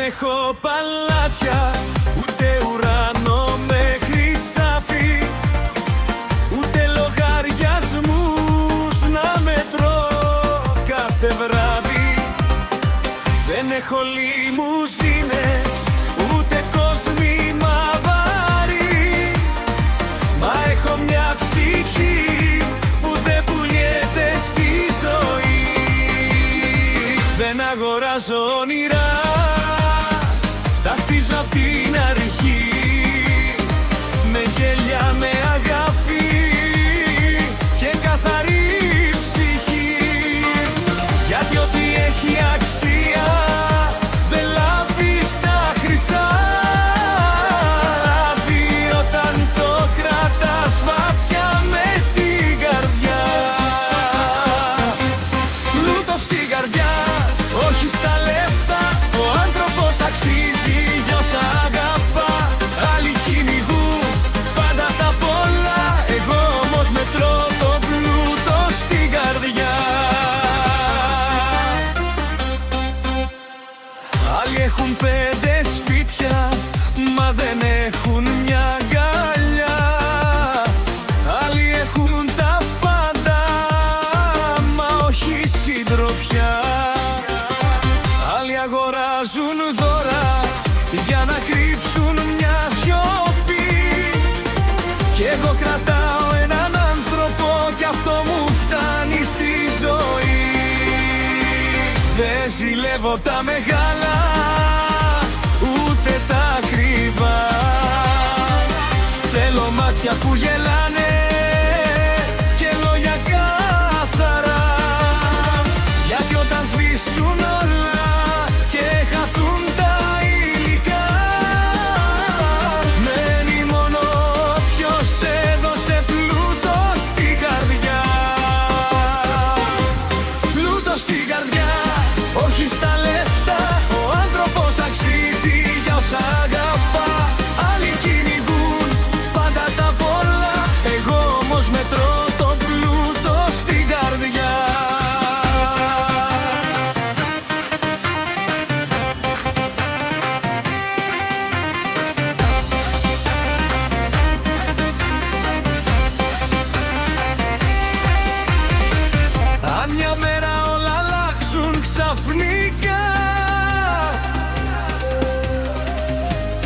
έχω παλάτια, ούτε ουρανό με χρυσάφι, ούτε λογαριασμούς να μετρώ κάθε βράδυ. Δεν έχω λιμουζίνες, ούτε κόσμημα βάρη, μα έχω μια ψυχή που δεν πουλιέται στη ζωή. Δεν αγοράζω όνειρα, τα χτίζω απ' την αρχή, με γέλια, με αγάπη και καθαρή ψυχή. Γιατί ό,τι έχει αξία δεν λάβει στα χρυσά, όταν το κρατάς βαθιά μες στην καρδιά. Πλούτος στην καρδιά, όχι στα λεφτά, ο άνθρωπος αξίζει για όσα αγαπά. Άλλοι κυνηγούν πάντα τα πολλά, εγώ όμως μετρώ το πλούτο στην καρδιά. Άλλοι έχουν 5 σπίτια, μα δεν έχουν μια αγκαλιά. Άλλοι έχουν τα πάντα, μα όχι συντροφιά. Άλλοι αγοράζουν δώρα για να κρύψουν μια σιωπή, κι εγώ κρατάω έναν άνθρωπο κι αυτό μου φτάνει στη ζωή. Δεν ζηλεύω τα μεγάλα, ούτε τα ακριβά, θέλω μάτια που γελάνε και λόγια καθαρά. Γιατί όταν σβήσουν όλα και χαθούν τα υλικά, μένει μόνο ποιος έδωσε πλούτο στην καρδιά. Πλούτο στην καρδιά, όχι στα λεφτά, ο άνθρωπος αξίζει για όσα αγαπά. Άλλοι κυνηγούν πάντα τα πολλά, εγώ όμως μετρώ το πλούτο στην καρδιά. Αν μια μέρα όλα αλλάξουν ξαφνικά,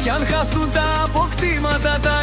κι αν χαθούν τα αποκτήματα τα